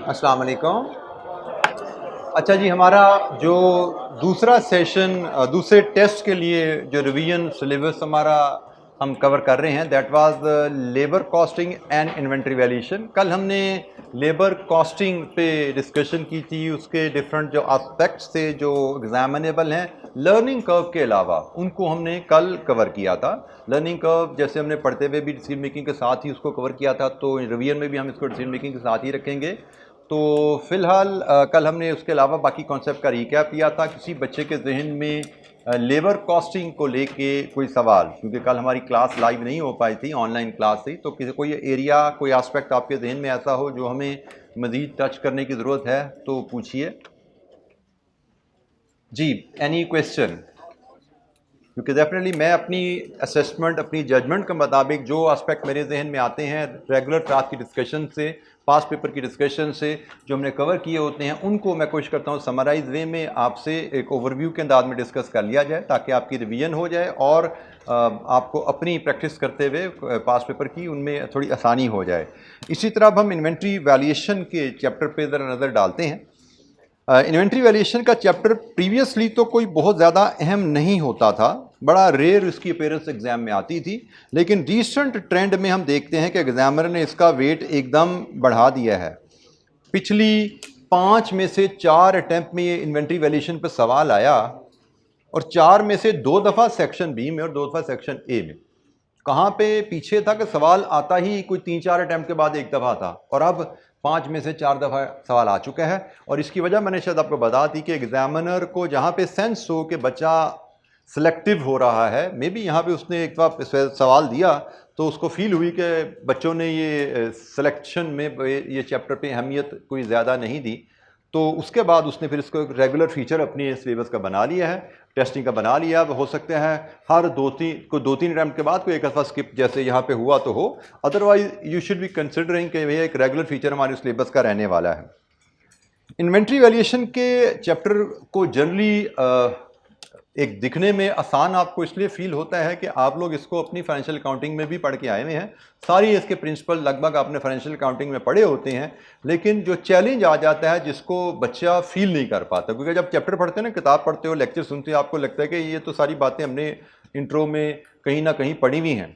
अस्सलाम वालेकुम। अच्छा जी, हमारा जो दूसरा सेशन दूसरे टेस्ट के लिए जो रिवीजन सिलेबस हमारा हम कवर कर रहे हैं, that was labour costing and inventory valuation. कल हमने लेबर कॉस्टिंग पे डिस्कशन की थी, उसके डिफरेंट जो एस्पेक्ट्स थे जो एग्जामिनेबल हैं लर्निंग कर्व के अलावा, उनको हमने कल कवर किया था। लर्निंग कर्व जैसे हमने पढ़ते हुए भी डिसीजन मेकिंग के साथ ही उसको कवर किया था, तो रिवीजन में भी हम इसको डिसीजन मेकिंग के साथ ही रखेंगे। तो फिलहाल कल हमने उसके अलावा बाकी कॉन्सेप्ट का रिकैप किया था। किसी बच्चे के जहन में लेबर कॉस्टिंग को लेके कोई सवाल, क्योंकि कल हमारी क्लास लाइव नहीं हो पाई थी, ऑनलाइन क्लास थी, तो किसी कोई एरिया कोई एस्पेक्ट आपके जहन में ऐसा हो जो हमें मज़ीद टच करने की ज़रूरत है तो पूछिए जी। Any question? क्योंकि डेफिनेटली मैं अपनी असेसमेंट, अपनी जजमेंट के मुताबिक जो एस्पेक्ट मेरे जहन में आते हैं रेगुलर क्लास की डिस्कशन से, पास पेपर की डिस्कशन से जो हमने कवर किए होते हैं, उनको मैं कोशिश करता हूँ समराइज वे में आपसे एक ओवरव्यू के अंदाज में डिस्कस कर लिया जाए, ताकि आपकी रिवीजन हो जाए और आपको अपनी प्रैक्टिस करते हुए पास पेपर की उनमें थोड़ी आसानी हो जाए। इसी तरह अब हम इन्वेंट्री वैल्यूएशन के चैप्टर पर ज़रा नज़र डालते हैं। इन्वेंट्री वैल्यूएशन का चैप्टर प्रीवियसली तो कोई बहुत ज़्यादा अहम नहीं होता था, बड़ा रेयर इसकी अपीयरेंस एग्जाम में आती थी, लेकिन रिसेंट ट्रेंड में हम देखते हैं कि एग्जामिनर ने इसका वेट एकदम बढ़ा दिया है। पिछली 5 में से 4 अटैम्प्ट में ये इन्वेंट्री वैल्यूएशन पर सवाल आया, और 4 में से 2 दफ़ा सेक्शन बी में और 2 दफ़ा सेक्शन ए में। कहाँ पे पीछे था कि सवाल आता ही कोई 3-4 अटैम्प्ट के बाद एक दफ़ा था, और अब 5 में से 4 दफ़ा सवाल आ चुका है। और इसकी वजह मैंने शायद आपको बता दी कि एग्जामिनर को जहाँ पे सेंस हो कि बच्चा सिलेक्टिव हो रहा है, मे बी यहाँ पे उसने एक दफ़ा सवाल दिया तो उसको फील हुई कि बच्चों ने ये सिलेक्शन में ये चैप्टर पे अहमियत कोई ज़्यादा नहीं दी, तो उसके बाद उसने फिर इसको एक रेगुलर फीचर अपने सिलेबस का बना लिया है, टेस्टिंग का बना लिया। अब हो सकता है हर 2-3 अटैम्प्ट के बाद कोई एक दफ़ा स्किप जैसे यहाँ पे हुआ तो हो, otherwise you should be considering कि भैया एक रेगुलर फीचर हमारे सिलेबस का रहने वाला है। इन्वेंट्री वैल्यूएशन के चैप्टर को जनरली एक दिखने में आसान आपको इसलिए फील होता है कि आप लोग इसको अपनी फाइनेंशियल अकाउंटिंग में भी पढ़ के आए हुए हैं, सारी इसके प्रिंसिपल लगभग आपने फाइनेंशियल अकाउंटिंग में पढ़े होते हैं। लेकिन जो चैलेंज आ जाता है जिसको बच्चा फील नहीं कर पाता, क्योंकि जब चैप्टर पढ़ते हो ना, किताब पढ़ते हो, लेक्चर सुनते हो, आपको लगता है कि ये तो सारी बातें हमने इंट्रो में कहीं ना कहीं पढ़ी हुई हैं,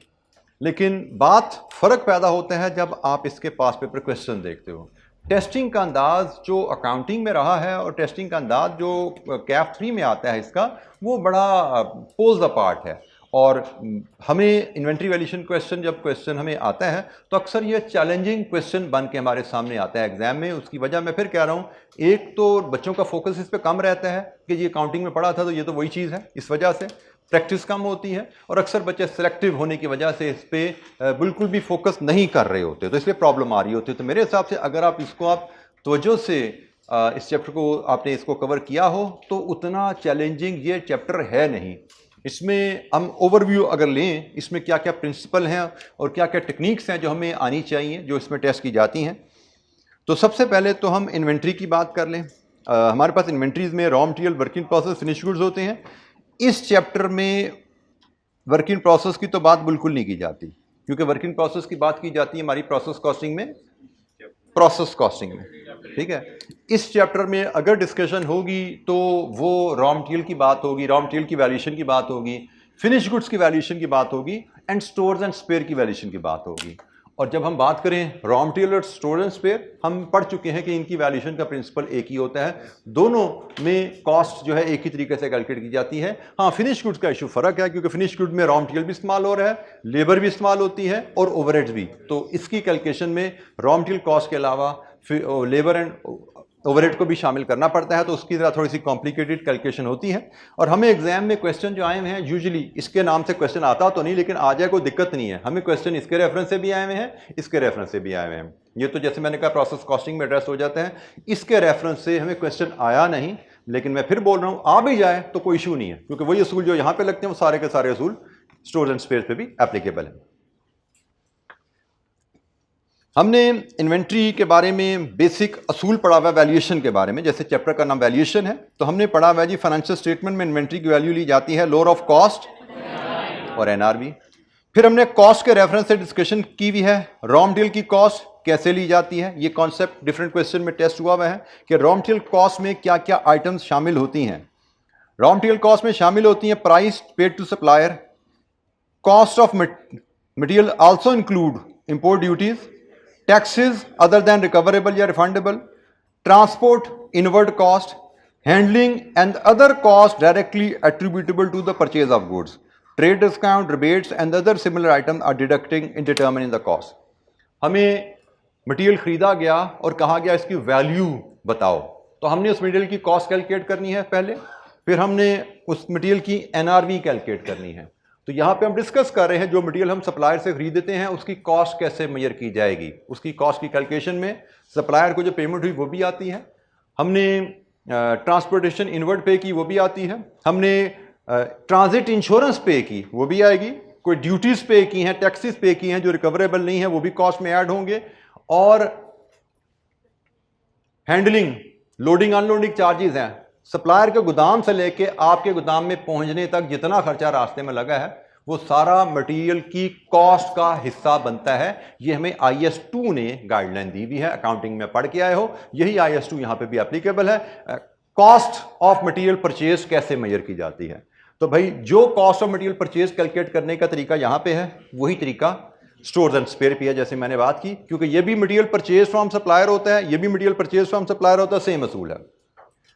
लेकिन फ़र्क पैदा होता है जब आप इसके पास पेपर क्वेश्चन देखते हो। टेस्टिंग का अंदाज जो अकाउंटिंग में रहा है और टेस्टिंग का अंदाज जो कैफ 3 में आता है इसका, वो बड़ा पोल्स अपार्ट है। और हमें इन्वेंट्री वैल्यूएशन क्वेश्चन जब क्वेश्चन हमें आता है तो अक्सर ये चैलेंजिंग क्वेश्चन बन के हमारे सामने आता है एग्जाम में। उसकी वजह मैं फिर कह रहा हूँ, एक तो बच्चों का फोकस इस पर कम रहता है कि ये अकाउंटिंग में पढ़ा था तो ये तो वही चीज़ है, इस वजह से प्रैक्टिस कम होती है, और अक्सर बच्चे सिलेक्टिव होने की वजह से इस पर बिल्कुल भी फोकस नहीं कर रहे होते, तो इसलिए प्रॉब्लम आ रही होती है। तो मेरे हिसाब से अगर आप इसको तवज्जो से इस चैप्टर को आपने इसको कवर किया हो तो उतना चैलेंजिंग ये चैप्टर है नहीं। इसमें हम ओवरव्यू अगर लें, इसमें क्या क्या प्रिंसिपल हैं और क्या क्या टेक्निक्स हैं जो हमें आनी चाहिए, जो इसमें टेस्ट की जाती हैं। तो सबसे पहले तो हम इन्वेंट्री की बात कर लें। हमारे पास इन्वेंट्रीज में raw material, work in process, finish goods होते हैं। इस चैप्टर में वर्क इन प्रोसेस की तो बात बिल्कुल नहीं की जाती, क्योंकि वर्क इन प्रोसेस की बात की जाती है हमारी प्रोसेस कॉस्टिंग में, ठीक है। इस चैप्टर में अगर डिस्कशन होगी तो वो रॉ मटेरियल की बात होगी, रॉ मटेरियल की वैल्यूएशन की बात होगी, फिनिश गुड्स की वैल्यूएशन की बात होगी, एंड स्टोर्स एंड स्पेयर की वैल्यूएशन की बात होगी। और जब हम बात करें रॉ मटेरियल और स्टोर एंड स्पेयर, हम पढ़ चुके हैं कि इनकी वैल्यूएशन का प्रिंसिपल एक ही होता है, दोनों में कॉस्ट जो है एक ही तरीके से कैलकुलेट की जाती है। हाँ, फिनिश गुड्स का इशू फर्क है, क्योंकि फिनिश गुड में रॉ मटेरियल भी इस्तेमाल हो रहा है, लेबर भी इस्तेमाल होती है और ओवरहेड्स भी, तो इसकी कैलकुलेशन में रॉ मटेरियल कॉस्ट के अलावा लेबर एंड ओवरहेड को भी शामिल करना पड़ता है, तो उसकी तरह थोड़ी सी कॉम्प्लिकेटेड कैलकुलेशन होती है। और हमें एग्जाम में क्वेश्चन जो आए हुए हैं, यूजुअली इसके नाम से क्वेश्चन आता तो नहीं, लेकिन आ जाए कोई दिक्कत नहीं है, हमें क्वेश्चन इसके रेफरेंस से भी आए हुए हैं, इसके रेफरेंस से भी आए हुए हैं। ये तो जैसे मैंने कहा प्रोसेस कॉस्टिंग में एड्रेस हो जाता है, इसके रेफरेंस से हमें क्वेश्चन आया नहीं, लेकिन मैं फिर बोल रहा हूँ आ भी जाए तो कोई इशू नहीं है, क्योंकि वही असूल जो यहाँ पे लगते हैं वो सारे के सारे असूल स्टोर्स एंड स्पेयर्स पे भी एप्लीकेबल है। हमने इन्वेंट्री के बारे में बेसिक असूल पढ़ा हुआ वैल्यूएशन के बारे में, जैसे चैप्टर का नाम वैल्यूएशन है, तो हमने पढ़ा हुआ जी फाइनेंशियल स्टेटमेंट में इन्वेंट्री की वैल्यू ली जाती है लोअर ऑफ कॉस्ट और एनआरबी। फिर हमने कॉस्ट के रेफरेंस से डिस्कशन की हुई है, रॉ मटेरियल की कॉस्ट कैसे ली जाती है। ये कॉन्सेप्ट डिफरेंट क्वेश्चन में टेस्ट हुआ हुआ है कि रॉ मटेरियल कॉस्ट में क्या क्या आइटम्स शामिल होती हैं। रॉ मटेरियल कॉस्ट में शामिल होती हैं price paid to supplier, cost of material also include import duties, taxes other than recoverable या refundable, transport inward cost, handling and other cost directly attributable to the purchase of goods, trade discount, rebates and other similar item are deducting in determining the cost. हमें material खरीदा गया और कहा गया इसकी value बताओ, तो हमने उस मटेरियल की कॉस्ट कैलकुलेट करनी है पहले, फिर हमने उस मटेरियल की एनआरवी कैलकुलेट करनी है। तो यहाँ पे हम डिस्कस कर रहे हैं जो मटेरियल हम सप्लायर से खरीदते हैं उसकी कॉस्ट कैसे मेजर की जाएगी। उसकी कॉस्ट की कैलकुलेशन में सप्लायर को जो पेमेंट हुई वो भी आती है, हमने ट्रांसपोर्टेशन इनवर्ड पे की वो भी आती है, हमने ट्रांजिट इंश्योरेंस पे की वो भी आएगी, कोई ड्यूटीज पे की हैं, टैक्सेस पे की हैं जो रिकवरेबल नहीं है वो भी कॉस्ट में ऐड होंगे, और हैंडलिंग लोडिंग अनलोडिंग चार्जेस हैं। सप्लायर के गोदाम से लेके आपके गोदाम में पहुंचने तक जितना खर्चा रास्ते में लगा है वो सारा मटेरियल की कॉस्ट का हिस्सा बनता है। ये हमें IS2 ने गाइडलाइन दी हुई है, अकाउंटिंग में पढ़ के आए हो, यही IS2 यहां पे भी एप्लीकेबल है। कॉस्ट ऑफ मटेरियल परचेज कैसे मेजर की जाती है, तो भाई जो cost of material purchase calculate करने का तरीका यहां पे है वही तरीका स्टोर्स एंड स्पेयर पे है, जैसे मैंने बात की, क्योंकि ये भी मटेरियल परचेज फ्रॉम सप्लायर होता है, ये भी मटेरियल परचेज फ्रॉम सप्लायर होता है, सेम असूल है।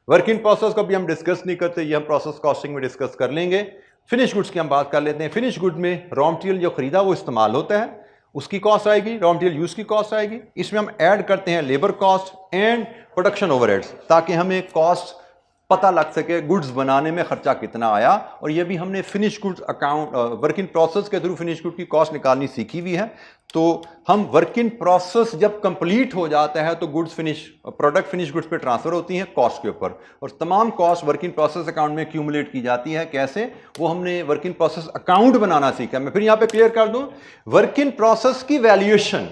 वर्क इन प्रोसेस को भी हम डिस्कस नहीं करते, ये हम प्रोसेस कॉस्टिंग में डिस्कस कर लेंगे। फिनिश गुड्स की हम बात कर लेते हैं। फिनिश गुड में रॉ मटेरियल जो खरीदा वो इस्तेमाल होता है उसकी कॉस्ट आएगी, रॉ मटेरियल यूज की कॉस्ट आएगी, इसमें हम ऐड करते हैं labour cost and production overheads ताकि हमें कॉस्ट पता लग सके गुड्स बनाने में खर्चा कितना आया। और ये भी हमने finish goods account work in process के थ्रू फिनिश गुड की कॉस्ट निकालनी सीखी हुई है। तो हम वर्क इन प्रोसेस जब कंप्लीट हो जाता है तो गुड्स प्रोडक्ट फिनिश गुड्स पे ट्रांसफर होती हैं कॉस्ट के ऊपर, और तमाम cost work in process account में एक्यूमुलेट की जाती है। कैसे, वो हमने वर्क इन प्रोसेस अकाउंट बनाना सीखा। मैं फिर यहां पे क्लियर कर दूं, वर्क इन प्रोसेस की वैल्यूएशन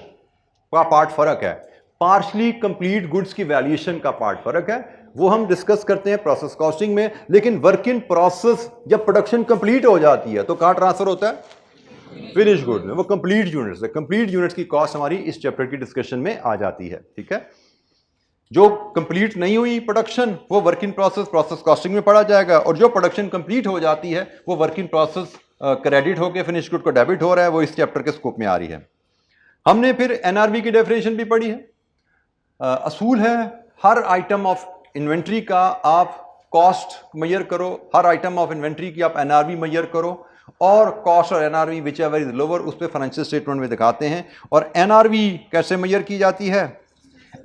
का पार्ट फर्क है, पार्शली कंप्लीट गुड्स की वैल्यूएशन का पार्ट फर्क है, वो हम डिस्कस करते हैं प्रोसेस कॉस्टिंग में। लेकिन वर्क इन प्रोसेस जब प्रोडक्शन कंप्लीट हो जाती है तो कहां ट्रांसफर होता है, फिनिश गुड में, वो कंप्लीट यूनिट्स है। कंप्लीट यूनिट्स की कॉस्ट हमारी इस चैप्टर की डिस्कशन में आ जाती है। ठीक है, जो कंप्लीट नहीं हुई प्रोडक्शन वो वर्क इन प्रोसेस कॉस्टिंग में पढ़ा जाएगा, और जो प्रोडक्शन कंप्लीट हो जाती है वो वर्क इन प्रोसेस क्रेडिट होकर फिनिश गुड को डेबिट हो रहा है, वो इस चैप्टर के स्कोप में आ रही है। हमने फिर एनआरवी की डेफिनेशन भी पढ़ी है। असूल है हर आइटम ऑफ इन्वेंट्री का आप कॉस्ट मेजर करो, हर आइटम ऑफ इन्वेंट्री की आप एनआरवी मेजर करो, और कॉस्ट और NRV which ever is lower उस पर फाइनेंशियल स्टेटमेंट में दिखाते हैं। और एनआरवी कैसे मेजर की जाती है,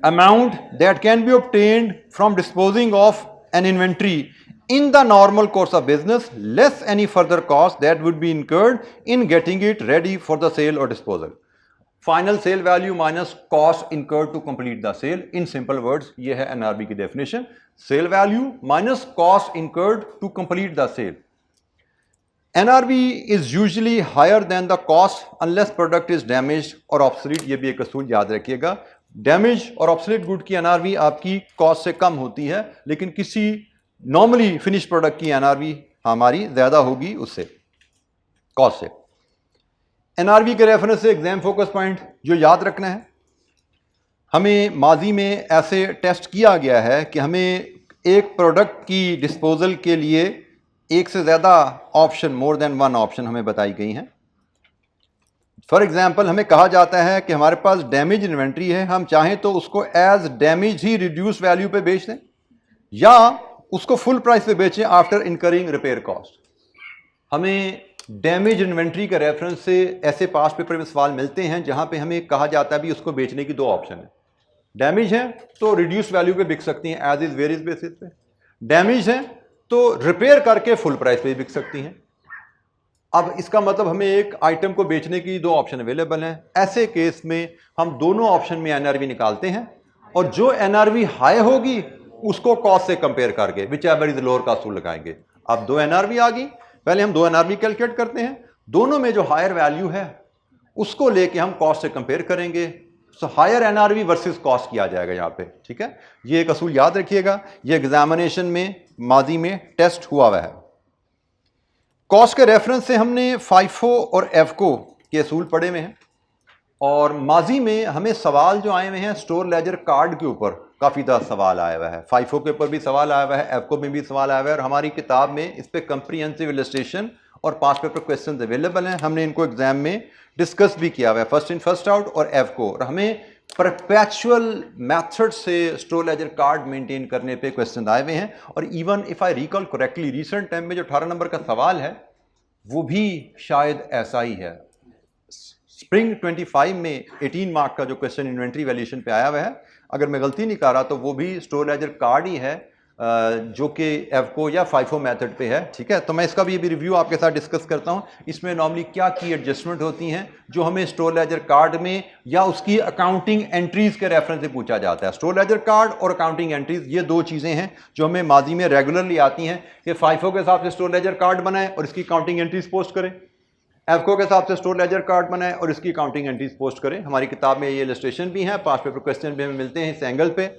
amount that can be obtained from disposing of N inventory in the normal course of business less any further cost that would be incurred in getting it ready for the sale or disposal. Final cell value minus cost incurred to complete the cell. In simple words ये है NRB की definition, cell value minus cost incurred to complete the cell. NRB is usually higher than the cost unless product is damaged और obsolete. ये भी एक असूल याद रखिएगा, डैमेज और ऑब्सोलीट गुड की एनआरबी आपकी कॉस्ट से कम होती है, लेकिन किसी नॉर्मली फिनिश प्रोडक्ट की एनआरबी हमारी ज्यादा होगी उससे, कॉस्ट से। एनआरवी के रेफरेंस से एग्जाम फोकस पॉइंट जो याद रखना है, हमें माजी में ऐसे टेस्ट किया गया है कि हमें एक प्रोडक्ट की डिस्पोजल के लिए एक से ज़्यादा option, more than one option हमें बताई गई हैं। फॉर एग्जांपल हमें कहा जाता है कि हमारे पास डैमेज इन्वेंट्री है, हम चाहें तो उसको एज डैमेज ही रिड्यूस वैल्यू पे बेच दें या उसको फुल प्राइस पे बेचें आफ्टर इनकरिंग रिपेयर कॉस्ट। हमें डैमेज इन्वेंट्री के रेफरेंस से ऐसे पास पेपर में सवाल मिलते हैं जहां पे हमें कहा जाता है भी उसको बेचने की दो ऑप्शन है। डैमेज है तो रिड्यूस वैल्यू पे बिक सकती हैं एज इज वेरियस बेसिस पे, डैमेज है तो रिपेयर करके फुल प्राइस पे बिक सकती हैं। अब इसका मतलब हमें एक आइटम को बेचने की दो ऑप्शन अवेलेबल हैं। ऐसे केस में हम दोनों ऑप्शन में एनआरवी निकालते हैं और जो एनआरवी हाई होगी उसको कॉस्ट से कंपेयर करके विच एवर इज लोअर का असूल लगाएंगे। अब दो एनआरवी आ गई, पहले हम दो एनआरवी कैलकुलेट करते हैं, दोनों में जो हायर वैल्यू है उसको लेके हम कॉस्ट से कंपेयर करेंगे। So higher NRV versus cost किया जाएगा यहाँ पे। ठीक है, ये एक असूल याद रखिएगा, ये एग्जामिनेशन में माजी में टेस्ट हुआ हुआ है। कॉस्ट के रेफरेंस से हमने फाइफो और एफको के असूल पढ़े हुए हैं। और माजी में हमें सवाल जो आए हुए हैं स्टोर लेजर कार्ड के ऊपर काफ़ी ज़्यादा सवाल आया हुआ है, फाइफो के ऊपर भी सवाल आया हुआ है, एफको में भी सवाल आया हुआ है, और हमारी किताब में इस पर कंप्रीहेंसिव इलस्ट्रेशन और पास पेपर क्वेश्चन अवेलेबल हैं। हमने इनको एग्जाम में डिस्कस भी किया हुआ है, फर्स्ट इन फर्स्ट आउट और एफको, और हमें परपेचुअल मेथड से स्टोर लेजर कार्ड मेंटेन करने पे क्वेश्चन आए हुए हैं। और even if I recall correctly recent time में जो 18 नंबर का सवाल है वो भी शायद ऐसा ही है। स्प्रिंग 25 में 18 मार्क का जो क्वेश्चन इन्वेंट्री वैल्यूएशन पे आया हुआ है, अगर मैं गलती नहीं कर रहा तो वो भी स्टोर लेजर कार्ड ही है, जो कि एफको या फाइफो मेथड पे है। ठीक है, तो मैं इसका भी रिव्यू आपके साथ डिस्कस करता हूं। इसमें नॉर्मली क्या की एडजस्टमेंट होती हैं जो हमें स्टोर लेजर कार्ड में या उसकी अकाउंटिंग एंट्रीज के रेफरेंस से पूछा जाता है। स्टोर लेजर कार्ड और अकाउंटिंग एंट्रीज ये दो चीज़ें हैं जो हमें माजी में रेगुलरली आती हैं कि फाइफो के हिसाब से स्टोर लेजर कार्ड बनाए और इसकी अकाउंटिंग एंट्रीज पोस्ट करें, एफको के हिसाब से स्टोर लेजर कार्ड बनाए और इसकी अकाउंटिंग एंट्रीज पोस्ट करें। हमारी किताब में ये इलस्ट्रेशन भी हैं, पास पेपर क्वेश्चन भी हमें मिलते हैं इस एंगल पे।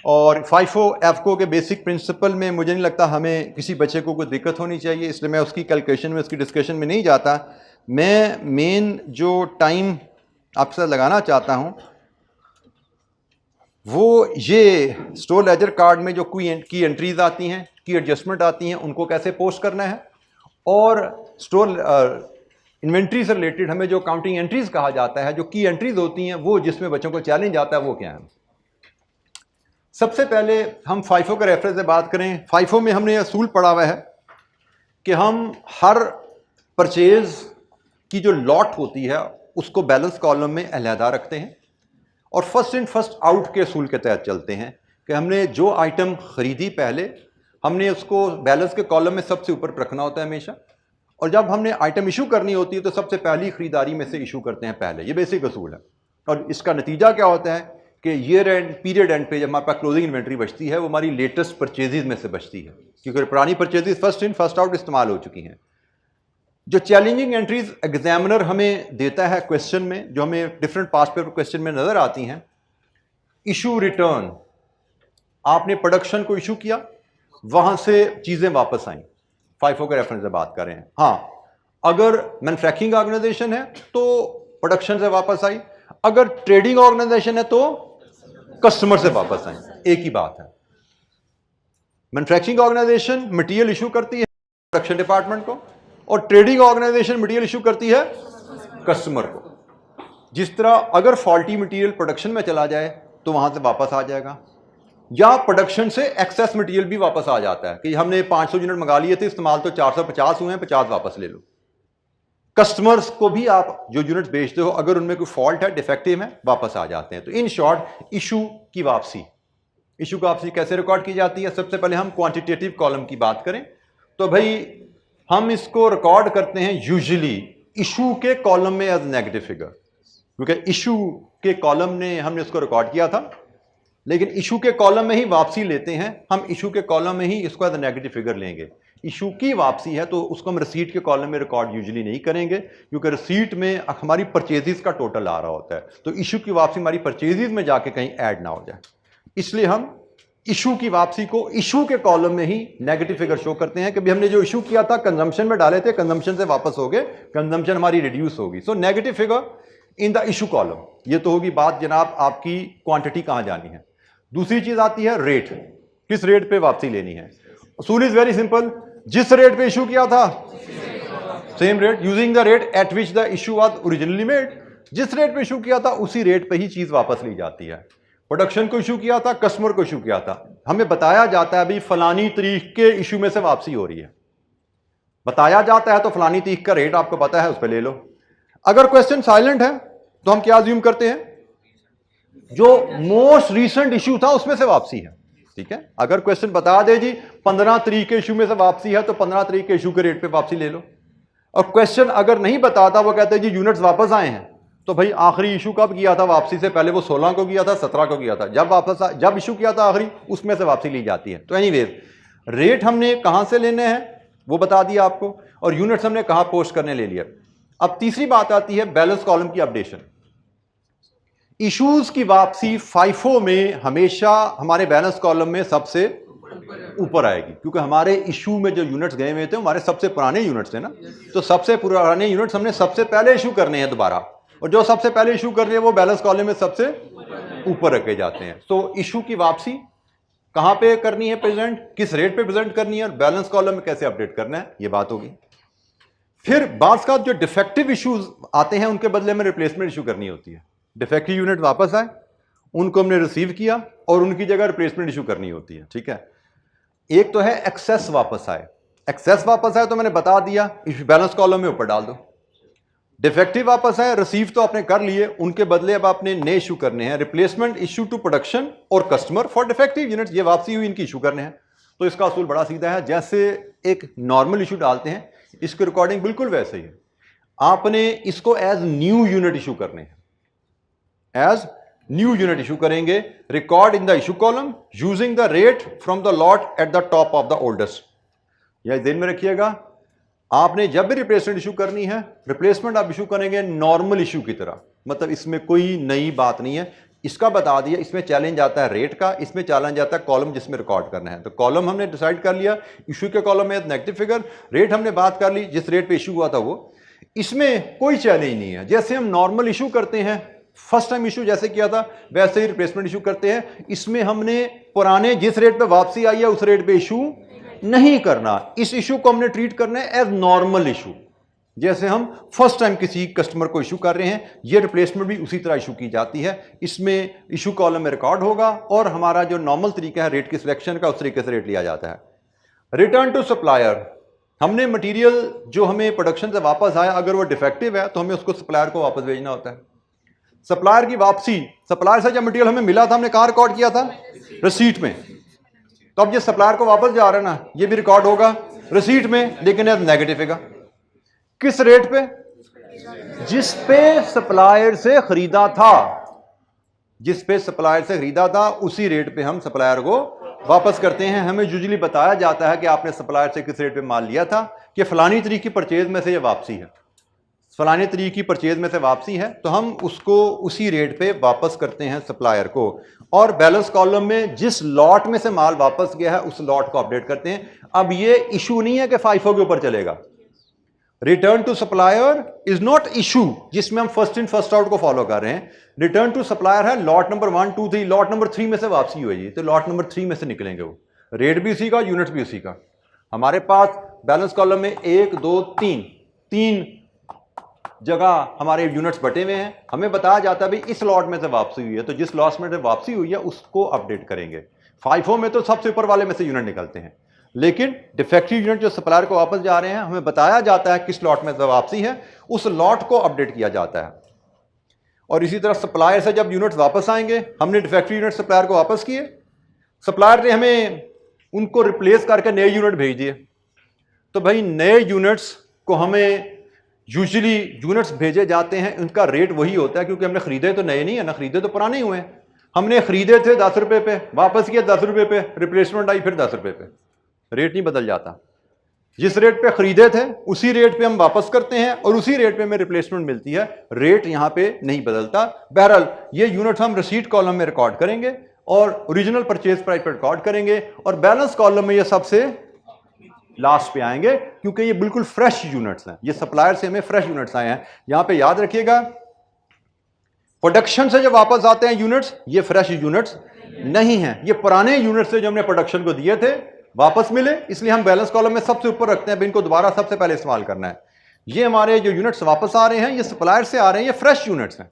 और फाइफो एफको के बेसिक प्रिंसिपल में मुझे नहीं लगता हमें किसी बच्चे को कोई दिक्कत होनी चाहिए, इसलिए मैं उसकी कैलकुलेशन में उसकी डिस्कशन में नहीं जाता। मैं मेन जो टाइम आपके साथ लगाना चाहता हूँ वो ये स्टोर लेजर कार्ड में जो की एंट्रीज आती हैं, की एडजस्टमेंट आती हैं, उनको कैसे पोस्ट करना है, और स्टोर इन्वेंट्री से रिलेटेड हमें जो काउंटिंग एंट्रीज कहा जाता है, जो की एंट्रीज होती हैं वो जिसमें बच्चों को चैलेंज आता है, वो क्या है। सबसे पहले हम फाइफो के रेफरेंस से बात करें। फाइफो में हमने असूल पढ़ा हुआ है कि हम हर परचेज की जो लॉट होती है उसको बैलेंस कॉलम में अलहदा रखते हैं और फर्स्ट इन फर्स्ट आउट के असूल के तहत चलते हैं कि हमने जो आइटम खरीदी पहले हमने उसको बैलेंस के कॉलम में सबसे ऊपर रखना होता है हमेशा, और जब हमने आइटम इशू करनी होती है तो सबसे पहली खरीदारी में से इशू करते हैं पहले। ये बेसिक असूल है। और इसका नतीजा क्या होता है कि ईयर एंड पीरियड एंड पे जब हमारे पास क्लोजिंग इन्वेंट्री बचती है वो हमारी लेटेस्ट परचेजेज में से बचती है, क्योंकि पुरानी purchases first in first out इस्तेमाल हो चुकी हैं। जो चैलेंजिंग एंट्रीज एग्जामिनर हमें देता है क्वेश्चन में, जो हमें डिफरेंट पास पेपर क्वेश्चन में नजर आती हैं, इशू रिटर्न, आपने प्रोडक्शन को इशू किया, वहां से चीजें वापस आई, फाइफो के रेफरेंस से बात कर रहे हैं। हाँ, अगर मैन्युफैक्चरिंग ऑर्गेनाइजेशन है तो प्रोडक्शन से वापस आई, अगर ट्रेडिंग ऑर्गेनाइजेशन है तो कस्टमर से वापस आई, एक ही बात है। मैन्युफैक्चरिंग ऑर्गेनाइजेशन मटेरियल इशू करती है प्रोडक्शन डिपार्टमेंट को और ट्रेडिंग ऑर्गेनाइजेशन मटेरियल इशू करती है कस्टमर को। जिस तरह अगर फॉल्टी मटेरियल प्रोडक्शन में चला जाए तो वहां से वापस आ जाएगा, या प्रोडक्शन से एक्सेस मटेरियल भी वापस आ जाता है कि हमने 500 यूनिट मंगा लिए थे, इस्तेमाल तो 450 हुए हैं, 50 वापस ले लो। कस्टमर्स को भी आप जो यूनिट बेचते हो अगर उनमें कोई फॉल्ट है, डिफेक्टिव है, वापस आ जाते हैं। तो इन शॉर्ट इशू की वापसी, इशू की वापसी कैसे रिकॉर्ड की जाती है। सबसे पहले हम क्वांटिटेटिव कॉलम की बात करें तो भाई हम इसको रिकॉर्ड करते हैं यूजुअली इशू के कॉलम में एज नेगेटिव फिगर, क्योंकि इशू के कॉलम ने हमने उसको रिकॉर्ड किया था, लेकिन इशू के कॉलम में ही वापसी लेते हैं हम, इशू के कॉलम में ही इसको एज नेगेटिव फिगर लेंगे। इशू की वापसी है तो उसको हम रिसीट के कॉलम में रिकॉर्ड यूजुअली नहीं करेंगे, क्योंकि रिसीट में हमारी परचेजेस का टोटल आ रहा होता है, तो इशू की वापसी हमारी परचेजेस में जाके कहीं ऐड ना हो जाए, इसलिए हम इशू की वापसी को इशू के कॉलम में ही नेगेटिव फिगर शो करते हैं कि भी हमने जो इशू किया था कंजम्पशन में डाले थे, कंजम्पशन से वापस हो गए, कंजम्पशन हमारी रिड्यूस होगी, so negative figure in the issue column. ये तो होगी बात जनाब आपकी क्वांटिटी कहां जानी है। दूसरी चीज आती है रेट, किस रेट पे वापसी लेनी है। असूल इज वेरी सिंपल, जिस रेट पे इशू किया था same rate, using the rate at which the issue was originally made. जिस रेट पे इशू किया था उसी रेट पे ही चीज वापस ली जाती है। प्रोडक्शन को इशू किया था, कस्टमर को इशू किया था, हमें बताया जाता है भाई फलानी तारीख के इशू में से वापसी हो रही है, बताया जाता है तो फलानी तारीख का रेट आपको पता है, उस पर ले लो। अगर क्वेश्चन साइलेंट है तो हम क्या अज्यूम करते हैं, जो मोस्ट रीसेंट इशू था उसमें से वापसी है। ठीक है, अगर क्वेश्चन बता दे जी 15 तारीख के इशू में से वापसी है तो 15 तारीख के इशू के रेट पे वापसी ले लो। और क्वेश्चन अगर नहीं बताता, वो कहते हैं जी यूनिट्स वापस आए हैं, तो भाई आखिरी इशू कब किया था वापसी से पहले, वो 16 को किया था, 17 को किया था, जब इशू किया था आखिरी उसमें से वापसी ली जाती है। तो एनीवेज रेट हमने कहां से लेने हैं वो बता दिया आपको, और यूनिट्स हमने कहां पोस्ट करने ले लिया। अब तीसरी बात आती है बैलेंस कॉलम की अपडेशन। इश्यूज की वापसी फाइफो में हमेशा हमारे बैलेंस कॉलम में सबसे ऊपर आएगी, क्योंकि हमारे इशू में जो यूनिट्स गए हुए थे हमारे सबसे पुराने यूनिट्स थे ना, तो सबसे पुराने यूनिट्स हमने सबसे पहले इशू करने हैं दोबारा, और जो सबसे पहले इशू कर रही है वो बैलेंस कॉलम में सबसे ऊपर रखे जाते हैं। तो इशू की वापसी कहां पे करनी है प्रेजेंट, किस रेट पे प्रेजेंट करनी है और बैलेंस कॉलम में कैसे अपडेट करना है, ये बात होगी। फिर बात का जो डिफेक्टिव इश्यूज आते हैं उनके बदले में रिप्लेसमेंट इशू करनी होती है। डिफेक्टिव यूनिट वापस आए, उनको हमने रिसीव किया और उनकी जगह रिप्लेसमेंट इशू करनी होती है, ठीक है। एक तो है एक्सेस वापस आए, एक्सेस वापस आए तो मैंने बता दिया बैलेंस कॉलम में ऊपर डाल दो। डिफेक्टिव वापस आए, रिसीव तो आपने कर लिए, उनके बदले अब आपने नए इशू करने हैं। रिप्लेसमेंट इशू टू प्रोडक्शन और कस्टमर फॉर डिफेक्टिव यूनिट, ये वापसी हुई इनकी इशू करने हैं। तो इसका असूल बड़ा सीधा है, जैसे एक नॉर्मल इशू डालते हैं इसके रिकॉर्डिंग बिल्कुल वैसे ही है। आपने इसको एज न्यू यूनिट इशू करने हैं, एज न्यू यूनिट इशू करेंगे। Record in the issue column using the rate from the lot at the top of the oldest. यह ध्यान में रखिएगा, आपने जब भी रिप्लेसमेंट इशू करनी है, रिप्लेसमेंट आप इशू करेंगे नॉर्मल इशू की तरह, मतलब इसमें कोई नई बात नहीं है। इसका बता दिया, इसमें चैलेंज आता है रेट का, इसमें चैलेंज आता है कॉलम जिसमें रिकॉर्ड करना है। तो कॉलम हमने डिसाइड कर लिया, इशू के कॉलम में नेगेटिव फिगर, रेट हमने बात कर ली जिस रेट पे इशू हुआ था वो, इसमें कोई चैलेंज नहीं है। जैसे हम नॉर्मल इशू करते हैं, फर्स्ट टाइम इशू जैसे किया था वैसे ही रिप्लेसमेंट इशू करते हैं। इसमें हमने पुराने जिस रेट पे वापसी आई है उस रेट पे इशू नहीं करना, इस इशू को हमने ट्रीट करना है एज नॉर्मल इशू, जैसे हम फर्स्ट टाइम किसी कस्टमर को इशू कर रहे हैं। ये रिप्लेसमेंट भी उसी तरह इशू की जाती है, इसमें इशू कॉलम में रिकॉर्ड होगा और हमारा जो नॉर्मल तरीका है रेट की सिलेक्शन का, उस तरीके से रेट लिया जाता है। रिटर्न टू सप्लायर, हमने मटेरियल जो हमें प्रोडक्शन से वापस आया अगर वो डिफेक्टिव है तो हमें उसको सप्लायर को वापस भेजना होता है। सप्लायर की वापसी, सप्लायर से जब मटेरियल हमें मिला था हमने कहां रिकॉर्ड किया था, रिसीट में। तो अब ये सप्लायर को वापस जा रहा है ना, ये भी रिकॉर्ड होगा रिसीट में, लेकिन अब नेगेटिव है। किस रेट पे, जिस पे सप्लायर से खरीदा था, जिस पे सप्लायर से खरीदा था उसी रेट पे हम सप्लायर को वापस करते हैं। हमें यूजुअली बताया जाता है कि आपने सप्लायर से किस रेट पे माल लिया था, कि फलानी तरीक की परचेज में से ये वापसी है, फलानी तरीक की परचेज में से वापसी है, तो हम उसको उसी रेट पे वापस करते हैं सप्लायर को। और बैलेंस कॉलम में जिस लॉट में से माल वापस गया है उस लॉट को अपडेट करते हैं। अब ये इशू नहीं है कि फाइफो के ऊपर चलेगा। Return to supplier is not issue जिसमें हम फर्स्ट इन फर्स्ट आउट को फॉलो कर रहे हैं। रिटर्न टू सप्लायर है लॉट नंबर 1 2 3, लॉट नंबर 3 में से वापसी हुई, तो लॉट नंबर 3 में से निकलेंगे वो, रेट भी उसी का, यूनिट भी उसी का। हमारे पास बैलेंस कॉलम में 1 2 3 जगह हमारे यूनिट्स बटे हुए हैं। हमें बताया जाता है भाई इस लॉट में से वापसी हुई है, तो जिस लॉट में से वापसी हुई है उसको अपडेट करेंगे। फाइफो में तो सबसे ऊपर वाले में से यूनिट निकलते हैं, लेकिन डिफेक्टिव यूनिट जो सप्लायर को वापस जा रहे हैं हमें बताया जाता है किस लॉट में से वापसी है, उस लॉट को अपडेट किया जाता है। और इसी तरह सप्लायर से जब यूनिट्स वापस आएंगे, हमने डिफेक्टिव यूनिट सप्लायर को वापस किए, सप्लायर ने हमें उनको रिप्लेस करके नए यूनिट भेज दिए। तो भाई नए यूनिट्स को हमें यूजुअली यूनिट्स भेजे जाते हैं, उनका रेट वही होता है, क्योंकि हमने खरीदे तो नए नहीं है ना, खरीदे तो पुराने ही हुए हैं। हमने खरीदे थे 10 रुपए पे, वापस किया 10 रुपए पे, रिप्लेसमेंट आई फिर 10 रुपए पे, रेट नहीं बदल जाता। जिस रेट पे खरीदे थे उसी रेट पे हम वापस करते हैं और उसी रेट पे हमें रिप्लेसमेंट मिलती है, रेट यहां पे नहीं बदलता। बहरहाल ये यूनिट हम रिसीट कॉलम में रिकॉर्ड करेंगे और ओरिजिनल परचेज प्राइस पर रिकॉर्ड करेंगे, और बैलेंस कॉलम में ये सबसे लास्ट पे आएंगे, क्योंकि ये बिल्कुल फ्रेश यूनिट्स हैं, ये सप्लायर से हमें फ्रेश यूनिट्स आए हैं। यहां पे याद रखिएगा, प्रोडक्शन से जब वापस आते हैं यूनिट्स, ये फ्रेश यूनिट्स नहीं हैं, ये पुराने यूनिट्स से जो हमने प्रोडक्शन को दिए थे वापस मिले, इसलिए हम बैलेंस कॉलम में सबसे ऊपर रखते हैं, इनको दोबारा सबसे पहले इस्तेमाल करना है। ये हमारे जो यूनिट्स वापस आ रहे हैं ये सप्लायर से आ रहे हैं, ये फ्रेश यूनिट्स हैं,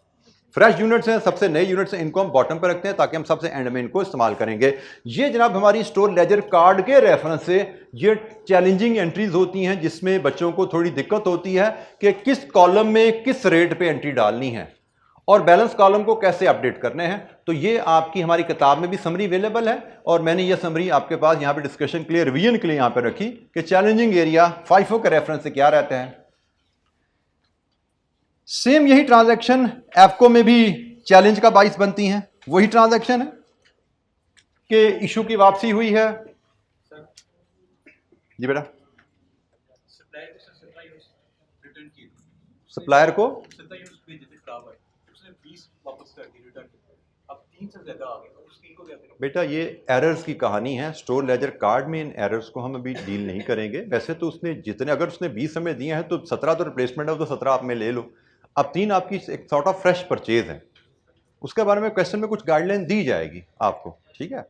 फ्रेश यूनिट्स हैं, सबसे नए यूनिट्स हैं, इनको हम बॉटम पर रखते हैं ताकि हम सबसे एंड में इनको इस्तेमाल करेंगे। ये जनाब हमारी स्टोर लेजर कार्ड के रेफरेंस से ये चैलेंजिंग एंट्रीज होती हैं, जिसमें बच्चों को थोड़ी दिक्कत होती है कि किस कॉलम में किस रेट पे एंट्री डालनी है और बैलेंस कॉलम को कैसे अपडेट करने हैं। तो ये आपकी हमारी किताब में भी समरी अवेलेबल है, और मैंने ये समरी आपके पास यहाँ पे डिस्कशन के लिए, रिवीजन के लिए यहाँ पे रखी कि चैलेंजिंग एरिया फाइफो के रेफरेंस से क्या रहते हैं। सेम यही ट्रांजैक्शन एफको में भी चैलेंज का बाइस बनती हैं, वही ट्रांजैक्शन है कि इशू की वापसी हुई है। जी बेटा, सप्लायर को बेटा ये एरर्स की कहानी है, स्टोर लेजर कार्ड में इन एरर्स को हम अभी डील नहीं करेंगे। वैसे तो उसने जितने, अगर उसने 20 हमें दिए हैं तो 17 तो रिप्लेसमेंट है, तो 17 आप में ले लो। अब 3 आपकी एक सॉर्ट ऑफ फ्रेश परचेज है, उसके बारे में क्वेश्चन में कुछ गाइडलाइन दी जाएगी आपको, ठीक है।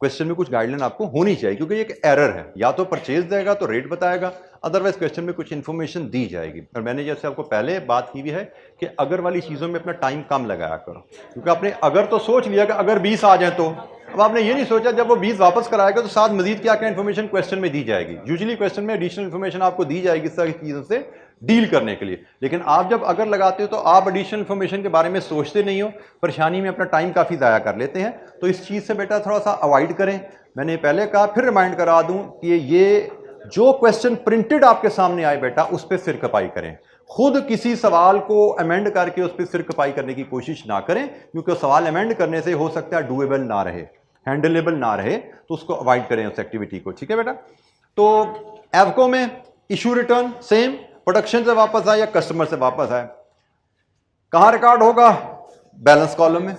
क्वेश्चन में कुछ गाइडलाइन आपको होनी चाहिए, क्योंकि ये एक एरर है, या तो परचेज देगा तो रेट बताएगा, अदरवाइज क्वेश्चन में कुछ इंफॉर्मेशन दी जाएगी। और मैंने जैसे आपको पहले बात की हुई है कि अगर वाली चीज़ों में अपना टाइम कम लगाया करो, क्योंकि आपने अगर तो सोच लिया कि अगर 20 आ जाए तो, अब आपने ये नहीं सोचा जब वो 20 वापस कराएगा तो साथ मजीद क्या क्या इन्फॉर्मेशन क्वेश्चन में दी जाएगी। यूजुअली क्वेश्चन में एडिशनल इन्फॉर्मेशन आपको दी जाएगी इस तरह की चीज़ों से डील करने के लिए, लेकिन आप जब अगर लगाते हो तो आप एडिशनल इन्फॉर्मेशन के बारे में सोचते नहीं हो, परेशानी में अपना टाइम काफ़ी ज़ाया कर लेते हैं। तो इस चीज़ से बेटा थोड़ा सा अवॉइड करें। मैंने पहले कहा, फिर रिमाइंड करा दूं कि ये जो क्वेश्चन प्रिंटेड आपके सामने आए बेटा उस पर सिर खपाई करें, खुद किसी सवाल को अमेंड करके उस पर सिर खपाई करने की कोशिश ना करें, क्योंकि सवाल अमेंड करने से हो सकता है डूएबल ना रहे, हैंडलेबल ना रहे, तो उसको अवॉइड करें उस एक्टिविटी को, ठीक है बेटा। तो एवको में इशू रिटर्न सेम, प्रोडक्शन से वापस आए या कस्टमर से वापस आए, कहां रिकॉर्ड होगा? बैलेंस कॉलम में।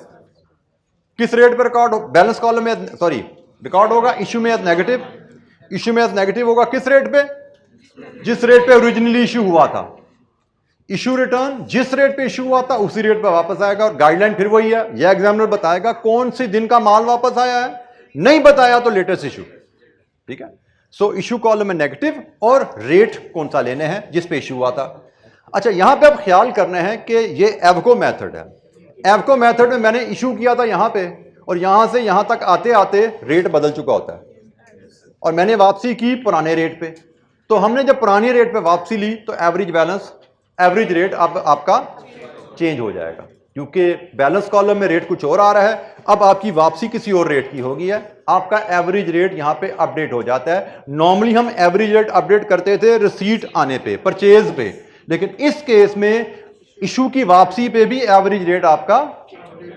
किस रेट पर रिकॉर्ड हो? बैलेंस कॉलम में, सॉरी रिकॉर्ड होगा इशू में एज नेगेटिव। इशू में एज नेगेटिव होगा किस रेट पे? जिस रेट पे ओरिजिनली इशू हुआ था। इशू रिटर्न जिस रेट पे इशू हुआ था उसी रेट पे वापस आएगा, और गाइडलाइन फिर वही है, यह एग्जामिनर बताएगा कौन सी दिन का माल वापस आया है, नहीं बताया तो लेटेस्ट इशू, ठीक है। सो इशू कॉलम में नेगेटिव और रेट कौन सा लेने हैं जिस पे इशू हुआ था। अच्छा, यहां पे अब ख्याल करना है कि ये एवको मेथड है। एवको मेथड में मैंने इशू किया था यहां पे, और यहां से यहां तक आते आते रेट बदल चुका होता है, और मैंने वापसी की पुराने रेट पे। तो हमने जब पुराने रेट पे वापसी ली तो एवरेज बैलेंस, एवरेज रेट अब आपका चेंज हो जाएगा, क्योंकि बैलेंस कॉलम में रेट कुछ और आ रहा है, अब आपकी वापसी किसी और रेट की होगी है, आपका एवरेज रेट यहां पे अपडेट हो जाता है। नॉर्मली हम एवरेज रेट अपडेट करते थे रिसीट आने पे, परचेज पे, लेकिन इस केस में इशू की वापसी पे भी एवरेज रेट आपका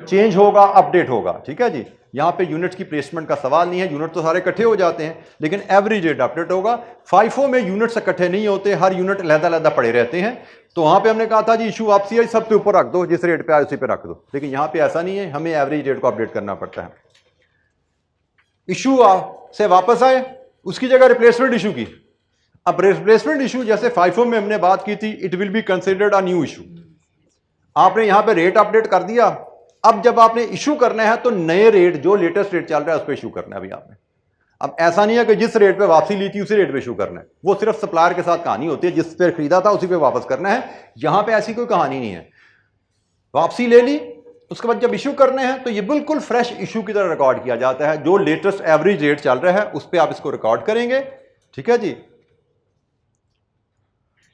चेंज होगा, अपडेट होगा, ठीक है जी। यहां पे यूनिट्स की प्लेसमेंट का सवाल नहीं है, यूनिट तो सारे इकट्ठे हो जाते हैं, लेकिन एवरेज रेट अपडेट होगा। फाइफो में यूनिट्स इकट्ठे नहीं होते, हर यूनिट अलग-अलग पड़े रहते हैं। तो वहां पे हमने कहा था जी इशू वापसी है सबसे ऊपर रख दो, जिस रेट पे आए उसी पे रख दो, लेकिन यहां पे ऐसा नहीं है, हमें एवरेज रेट को अपडेट करना पड़ता है। इशू से वापस आए, उसकी जगह रिप्लेसमेंट इशू की। अब रिप्लेसमेंट इशू जैसे फाइफो में हमने बात की थी, it will be considered a new issue. आपने यहां पे रेट अपडेट कर दिया, अब जब आपने इशू करना है तो नए रेट, जो लेटेस्ट रेट चल रहा है उस पर इशू करना है अभी आपने। अब ऐसा नहीं है कि जिस रेट पे वापसी ली थी उसी रेट पे इशू करना है, वो सिर्फ सप्लायर के साथ कहानी होती है, जिस पे खरीदा था उसी पे वापस करना है। यहां पे ऐसी कोई कहानी नहीं है। वापसी ले ली, उसके बाद जब इशू करने हैं तो ये बिल्कुल फ्रेश इशू की तरह रिकॉर्ड किया जाता है, जो लेटेस्ट एवरेज रेट चल रहा है उस पर आप इसको रिकॉर्ड करेंगे, ठीक है जी।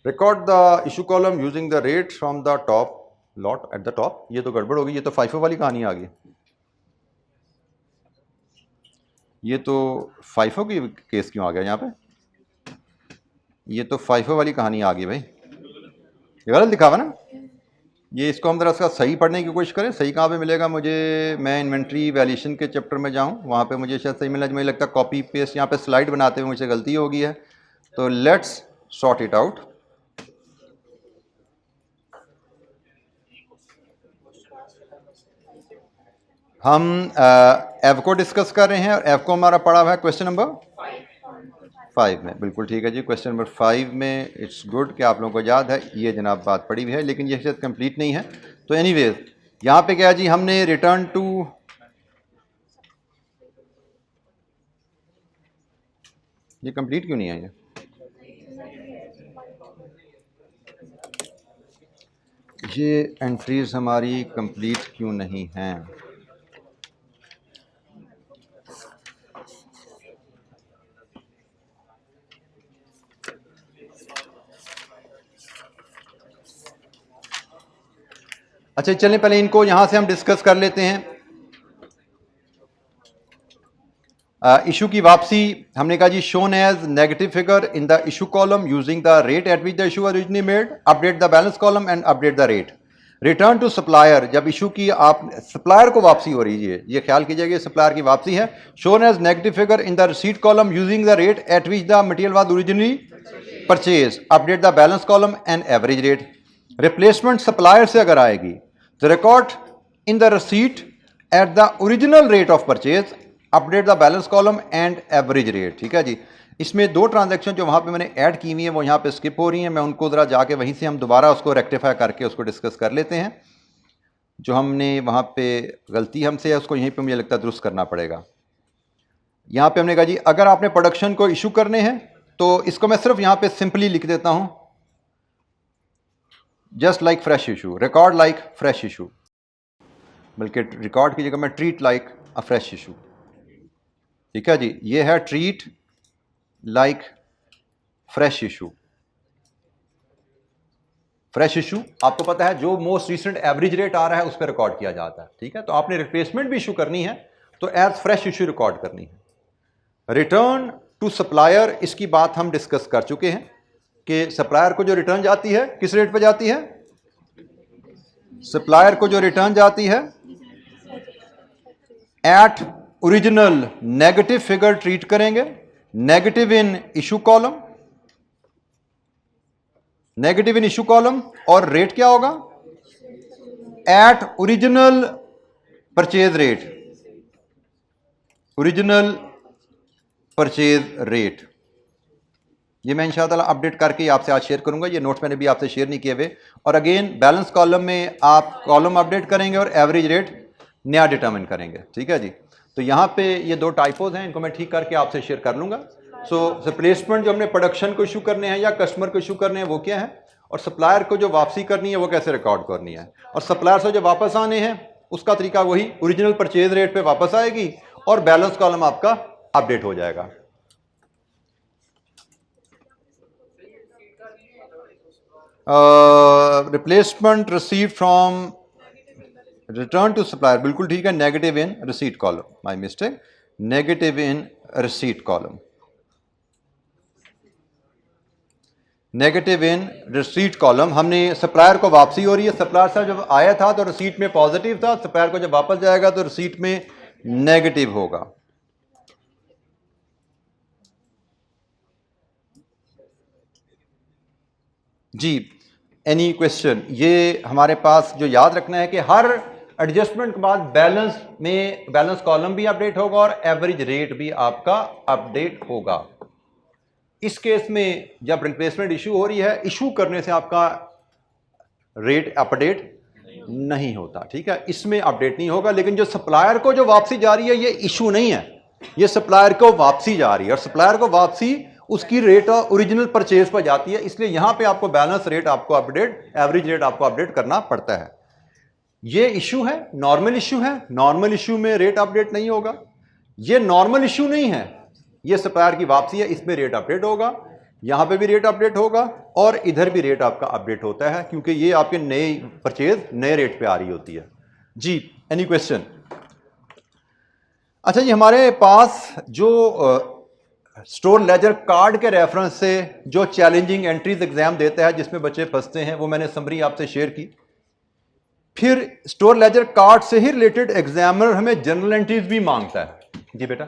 Record the issue column using the rate from the top lot at the top. ये तो गड़बड़ होगी, ये तो फाइफो वाली कहानी आ गई, ये तो फाइफो की केस क्यों आ गया यहाँ पे? ये तो फाइफो वाली कहानी आ गई भाई, ये गलत लिखा हुआ ना। ये इसको हम जरा इसका सही पढ़ने की कोशिश करें। सही कहाँ पे मिलेगा मुझे? मैं इन्वेंट्री वैल्यूएशन के चैप्टर में जाऊँ, वहाँ पे मुझे शायद सही मिला। मुझे लगता है कॉपी पेस्ट यहाँ पे स्लाइड बनाते हुए मुझे गलती हो गई है, तो लेट्स सॉर्ट इट आउट। हम एवको डिस्कस कर रहे हैं, और एवको हमारा पड़ा हुआ है क्वेश्चन नंबर 5 में। बिल्कुल ठीक है जी, क्वेश्चन नंबर 5 में इट्स गुड कि आप लोगों को याद है, ये जनाब बात पड़ी हुई है, लेकिन ये शायद कंप्लीट नहीं है। तो एनीवेज यहाँ पे क्या जी, हमने रिटर्न टू, ये कंप्लीट क्यों नहीं है? ये एंट्रीज हमारी कंप्लीट क्यों नहीं हैं? अच्छा चलें, पहले इनको यहां से हम डिस्कस कर लेते हैं। इशू की वापसी हमने कहा जी, shown as negative figure in the issue column using the rate at which the issue originally made, update the balance column and update the rate. Return to supplier, जब इशू की आप सप्लायर को वापसी हो रही है, ये ख्याल कीजिएगा सप्लायर की वापसी है। Shown as negative figure in the receipt column using the rate at which the material was originally purchase, update the balance column and average rate. Replacement supplier से अगर आएगी तो record in the receipt at the original rate of purchase, update the balance column and average rate, ठीक है जी। इसमें दो transaction जो वहाँ पे मैंने ऐड की हुई हैं वो यहाँ पे स्किप हो रही हैं, मैं उनको ज़रा जाके वहीं से हम दोबारा उसको रेक्टिफाई करके उसको डिस्कस कर लेते हैं। जो हमने वहाँ पे गलती हमसे है उसको यहीं पे मुझे लगता है दुरुस्त करना पड़ेगा। यहाँ पे हमने कहा जी अगर आपने प्रोडक्शन को इशू करने हैं तो इसको मैं सिर्फ यहाँ पे सिंपली लिख देता हूँ, just like fresh issue, record like fresh issue, बल्कि रिकॉर्ड की जगह मैं ट्रीट लाइक अ फ्रेश इशू। ठीक है जी, ये है treat like fresh issue. Fresh issue आपको पता है जो मोस्ट रिसेंट एवरेज रेट आ रहा है उस पर रिकॉर्ड किया जाता है। ठीक है, तो आपने रिप्लेसमेंट भी इशू करनी है तो एज फ्रेश इशू रिकॉर्ड करनी है। रिटर्न टू सप्लायर, इसकी बात हम डिस्कस कर चुके हैं कि सप्लायर को जो रिटर्न जाती है किस रेट पे जाती है, सप्लायर को जो रिटर्न जाती है at original negative figure treat करेंगे, negative in issue column, negative in issue column, और रेट क्या होगा at original purchase rate, original purchase rate. ये मैं इंशाअल्लाह अपडेट करके आपसे आज शेयर करूंगा, ये नोट्स मैंने भी आपसे शेयर नहीं किए हुए। और अगेन बैलेंस कॉलम में आप कॉलम अपडेट करेंगे और एवरेज रेट नया डिटरमिन करेंगे। ठीक है जी, तो यहाँ पे ये दो टाइपोज हैं, इनको मैं ठीक करके आपसे शेयर कर लूंगा। सो रिप्लेसमेंट जो हमने प्रोडक्शन को इशू करने हैं या कस्टमर को इशू करने हैं वो क्या है, और सप्लायर को जो वापसी करनी है वो कैसे रिकॉर्ड करनी है, और सप्लायर से जो वापस आने हैं उसका तरीका वही ओरिजिनल परचेज रेट पे वापस आएगी और बैलेंस कॉलम आपका अपडेट हो जाएगा। Replacement receive from return to supplier, बिल्कुल ठीक है, negative in receipt column, my mistake, negative in receipt column, negative in receipt column. हमने सप्लायर को वापसी हो रही है, सप्लायर से जब आया था तो रिसीट में पॉजिटिव था, सप्लायर को जब वापस जाएगा तो रिसीट में नेगेटिव होगा। जी, एनी क्वेश्चन? ये हमारे पास जो याद रखना है कि हर एडजस्टमेंट के बाद बैलेंस में बैलेंस कॉलम भी अपडेट होगा और एवरेज रेट भी आपका अपडेट होगा। इस केस में जब रिप्लेसमेंट इशू हो रही है, इशू करने से आपका रेट अपडेट नहीं होता। ठीक है, इसमें अपडेट नहीं होगा, लेकिन जो सप्लायर को जो वापसी जा रही है ये इशू नहीं है, ये सप्लायर को वापसी जा रही है और सप्लायर को वापसी उसकी रेट ओरिजिनल परचेज पर जाती है, इसलिए यहां पे आपको बैलेंस रेट आपको अपडेट, एवरेज रेट आपको अपडेट करना पड़ता है। ये इशू है, नॉर्मल इशू है, नॉर्मल इशू में रेट अपडेट नहीं होगा। ये नॉर्मल इशू नहीं है, ये सप्लायर की वापसी है, इसमें रेट अपडेट होगा, यहां पे भी रेट अपडेट होगा और इधर भी रेट आपका अपडेट होता है, क्योंकि ये आपके नए परचेज नए रेट पे आ रही होती है। जी, एनी क्वेश्चन? अच्छा जी, हमारे पास जो स्टोर लेजर कार्ड के रेफरेंस से जो चैलेंजिंग एंट्रीज एग्जाम देता है जिसमें बच्चे फंसते हैं, वो मैंने समरी आपसे शेयर की। फिर स्टोर लेजर कार्ड से ही रिलेटेड एग्जामिनर हमें जनरल एंट्रीज भी मांगता है। जी बेटा,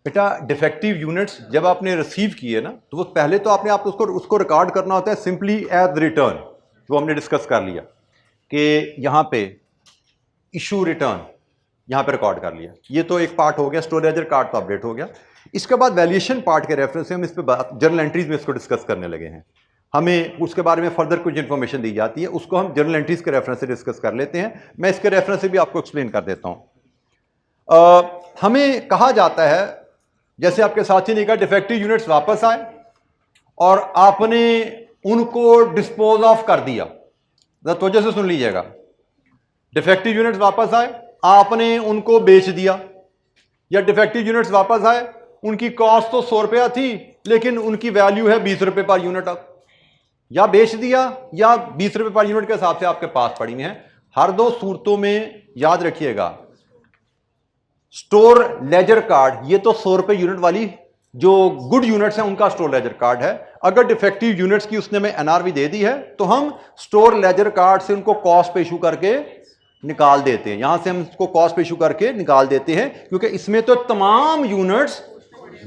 बेटा डिफेक्टिव यूनिट्स जब आपने रिसीव किए ना, तो वो पहले तो आपने आप उसको रिकॉर्ड करना होता है सिंपली एज रिटर्न, जो हमने डिस्कस कर लिया कि यहां पे इशू रिटर्न यहां पे रिकॉर्ड कर लिया। ये तो एक पार्ट हो गया, स्टोर लेजर कार्ड तो अपडेट हो गया। इसके बाद वैल्यूएशन पार्ट के रेफरेंस से हम इस पे बात जर्नल एंट्रीज में इसको डिस्कस करने लगे हैं। हमें उसके बारे में फर्दर कुछ इंफॉर्मेशन दी जाती है, उसको हम जर्नल एंट्रीज के रेफरेंस से डिस्कस कर लेते हैं। मैं इसके रेफरेंस से भी आपको एक्सप्लेन कर देता हूं। हमें कहा जाता है, जैसे आपके साथी ने कहा डिफेक्टिव यूनिट्स वापस आए और आपने उनको डिस्पोज ऑफ कर दिया। तो जैसे सुन लीजिएगा, डिफेक्टिव यूनिट्स वापस आए, आपने उनको बेच दिया, या डिफेक्टिव यूनिट्स वापस आए, उनकी कॉस्ट तो 100 रुपया थी लेकिन उनकी वैल्यू है 20 रुपए पर यूनिट, अब या बेच दिया या 20 रुपए पर यूनिट के हिसाब से आपके पास पड़ी है। हर दो सूरतों में याद रखिएगा, स्टोर लेजर कार्ड ये तो 100 रुपए यूनिट वाली जो गुड यूनिट्स हैं उनका स्टोर लेजर कार्ड है। अगर डिफेक्टिव यूनिट्स की उसने में एनआरवी दे दी है तो हम स्टोर लेजर कार्ड से उनको कॉस्ट पे इशू करके निकाल देते हैं, यहां से हम इसको कॉस्ट पे इशू करके निकाल देते हैं, क्योंकि इसमें तो तमाम यूनिट्स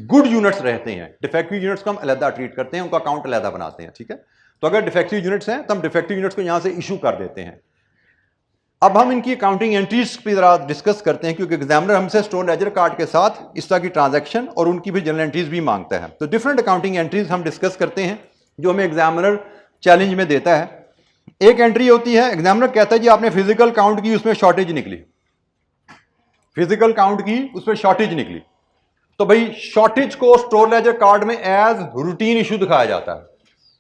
गुड यूनिट्स रहते हैं। डिफेक्टिव यूनिट्स को हम अलग ट्रीट करते हैं, उनका अकाउंट अलग बनाते हैं। ठीक है, तो अगर डिफेक्टिव यूनिट्स हैं तो हम डिफेक्टिव यूनिट्स को यहां से इशू कर देते हैं। अब हम इनकी अकाउंटिंग एंट्रीज पे जरा डिस्कस करते हैं, क्योंकि एग्जामिनर हमसे स्टोर लेजर कार्ड के साथ इस तरह की ट्रांजैक्शन और उनकी भी जनरल एंट्रीज भी मांगता है। तो डिफरेंट अकाउंटिंग एंट्रीज हम डिस्कस करते हैं जो हमें एग्जामिनर चैलेंज में देता है। एक एंट्री होती है, एग्जामिनर कहता है जी आपने फिजिकल काउंट की, उसमें शॉर्टेज निकली, फिजिकल काउंट की उसमें शॉर्टेज निकली, तो भाई शॉर्टेज को स्टोर लेजर कार्ड में एज रूटीन इशू दिखाया जाता है।